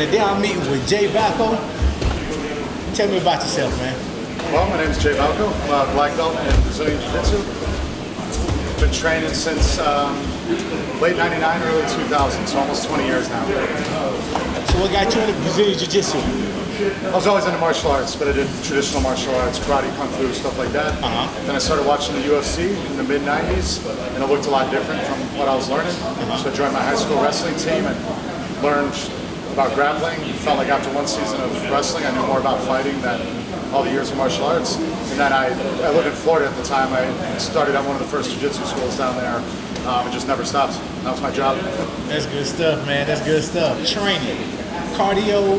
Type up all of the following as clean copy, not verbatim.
Today I'm meeting with Valko. Tell me about yourself, man. Well, my name is Valko. I'm a black belt in Brazilian Jiu-Jitsu. Been training since late 99, early 2000, so almost 20 years now. So what got you into Brazilian Jiu-Jitsu? I was always into martial arts, but I did traditional martial arts, karate, kung fu, stuff like that. Then I started watching the UFC in the mid-90s, and it looked a lot different from what I was learning. So I joined my high school wrestling team and learned about grappling. Felt like after one season of wrestling, I knew more about fighting than all the years of martial arts. And then I lived in Florida at the time. I started at one of the first jiu-jitsu schools down there. It just never stopped. That was my job. That's good stuff, man. That's good stuff. Training, cardio,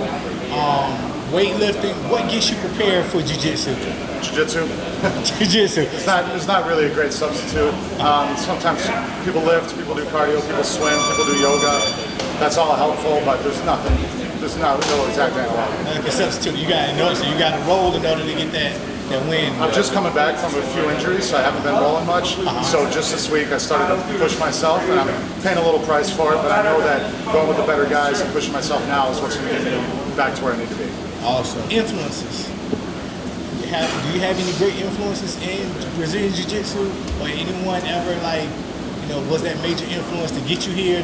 weightlifting. What gets you prepared for jiu-jitsu? Jiu-jitsu. Jiu-jitsu. It's not really a great substitute. Sometimes people lift, people do cardio, people swim, people do yoga. That's all helpful, but there's no exact analog. Like a substitute, you got to roll in order to get that win. I'm just coming back from a few injuries, so I haven't been rolling much. So just this week I started to push myself, and I'm paying a little price for it, but I know that going with the better guys and pushing myself now is what's going to get me back to where I need to be. Awesome. Influences. Do you have any great influences in Brazilian Jiu-Jitsu, or anyone ever was that major influence to get you here?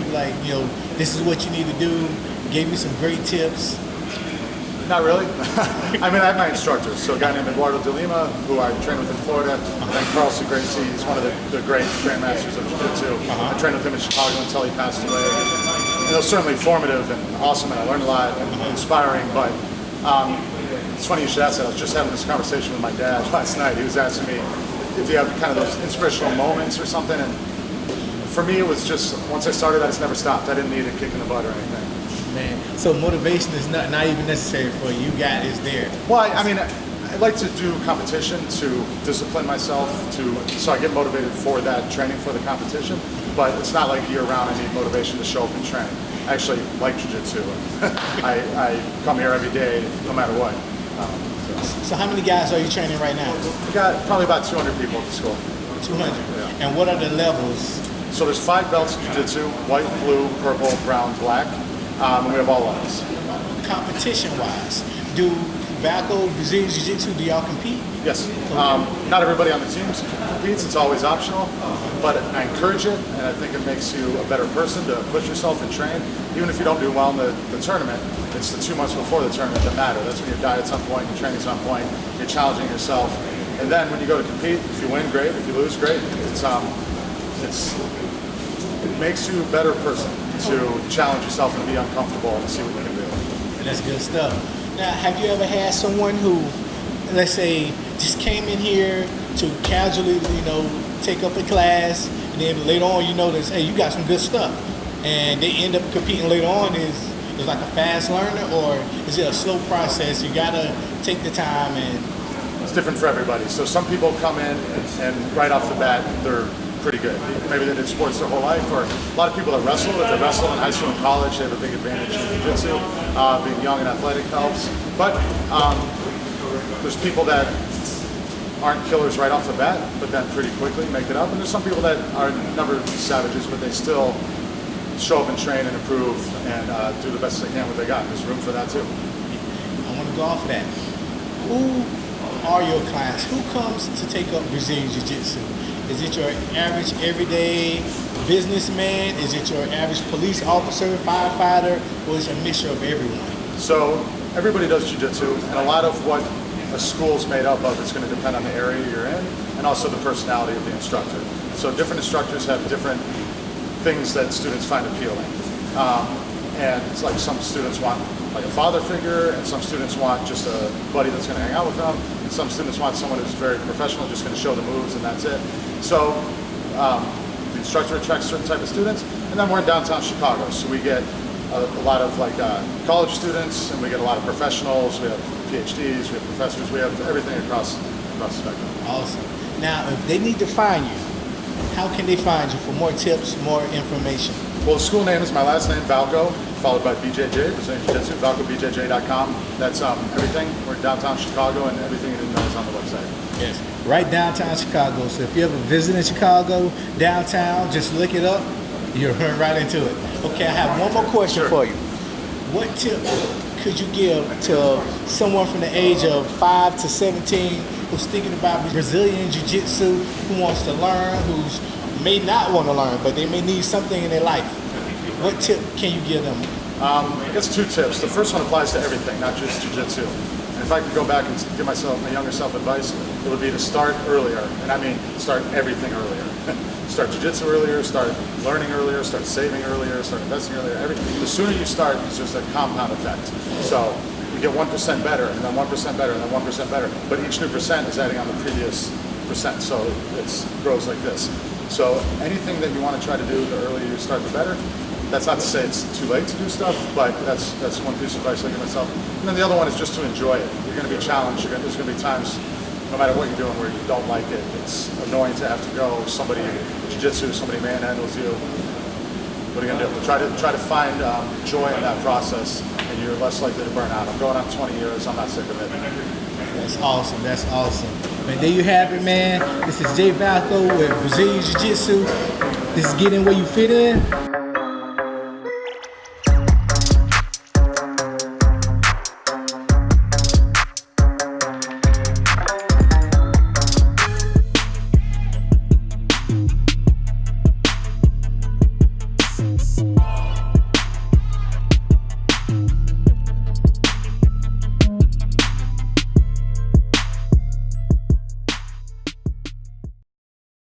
This is what you need to do. Gave you some great tips. Not really. I mean, I have my instructors. So a guy named Eduardo de Lima, who I trained with in Florida, and Carlson Gracie. He's one of the great grandmasters of Jiu-Jitsu. I trained with him in Chicago until he passed away. And it was certainly formative and awesome, and I learned a lot and inspiring. But it's funny you should ask that. I was just having this conversation with my dad last night. He was asking me if you have kind of those inspirational moments or something. And for me, it was just, once I started, I just never stopped. I didn't need a kick in the butt or anything. Man, so motivation is not even necessary for you. You got it there. Well, I mean, I like to do competition to discipline myself, so I get motivated for that training for the competition. But it's not like year-round I need motivation to show up and train. I actually like jiu-jitsu. I come here every day, no matter what. So how many guys are you training right now? We got probably about 200 people at the school. 200. Yeah. And what are the levels? So there's 5 belts in jiu-jitsu: white, blue, purple, brown, black. And we have all levels. Competition-wise, do Valko Brazilian Jiu-Jitsu, do y'all compete? Yes. Not everybody on the team competes. It's always optional. But I encourage it, and I think it makes you a better person to push yourself and train. Even if you don't do well in the tournament, it's the 2 months before the tournament that matter. That's when your diet's on point, your training's on point, you're challenging yourself. And then when you go to compete, if you win, great. If you lose, great. It makes you a better person to challenge yourself and be uncomfortable and see what you can do. That's good stuff. Now, have you ever had someone who, let's say, just came in here to casually, take up a class, and then later on you notice, hey, you got some good stuff, and they end up competing later on? Is like a fast learner, or is it a slow process? You gotta take the time and. It's different for everybody. So some people come in and right off the bat they're pretty good. Maybe they did sports their whole life, or a lot of people that wrestle, if they wrestle in high school and college, they have a big advantage in jiu-jitsu. Being young and athletic helps. But there's people that aren't killers right off the bat, but then pretty quickly make it up. And there's some people that are never savages, but they still show up and train and improve and do the best they can with what they got. There's room for that too. I want to go off of that. Who are your clients? Who comes to take up Brazilian Jiu-Jitsu? Is it your average everyday businessman? Is it your average police officer, firefighter, or is it a mixture of everyone? So everybody does jiu-jitsu, and a lot of what a school's made up of is going to depend on the area you're in, and also the personality of the instructor. So different instructors have different things that students find appealing. And it's like some students want like a father figure, and some students want just a buddy that's going to hang out with them, and some students want someone who's very professional, just going to show the moves, and that's it. So the instructor attracts certain type of students, and then we're in downtown Chicago, so we get a lot of college students, and we get a lot of professionals. We have PhDs, we have professors, we have everything across the spectrum. Awesome. Now, if they need to find you, how can they find you for more tips, more information? Well, the school name is my last name, Valko, followed by BJJ, Brazilian Jiu-Jitsu, ValkoBJJ.com. That's everything. We're in downtown Chicago, and everything you didn't know is on the website. Yes, right downtown Chicago. So if you ever visited Chicago, downtown, just look it up. You'll run right into it. Okay, I have one more question for you. what tip could you give to someone from the age of 5 to 17 who's thinking about Brazilian Jiu-Jitsu, who wants to learn, who's may not want to learn, but they may need something in their life? What tip can you give them? I guess 2 tips. The first one applies to everything, not just jiu-jitsu. And if I could go back and give myself, my younger self advice, it would be to start earlier. And I mean, start everything earlier. Start jiu-jitsu earlier, start learning earlier, start saving earlier, start investing earlier. The sooner you start, it's just a compound effect. So you get 1% better, and then 1% better, and then 1% better. But each new percent is adding on the previous percent. So it grows like this. So anything that you want to try to do, the earlier you start, the better. That's not to say it's too late to do stuff, but that's one piece of advice I give myself. And then the other one is just to enjoy it. You're going to be challenged. There's going to be times, no matter what you're doing, where you don't like it. It's annoying to have to go. Somebody jiu-jitsu, somebody manhandles you. What are you going to do? Try to find joy in that process, and you're less likely to burn out. I'm going on 20 years. I'm not sick of it. That's awesome. That's awesome. Man, there you have it, man. This is Jay Valko with Brazilian Jiu-Jitsu. This is Get In Where You Fit In.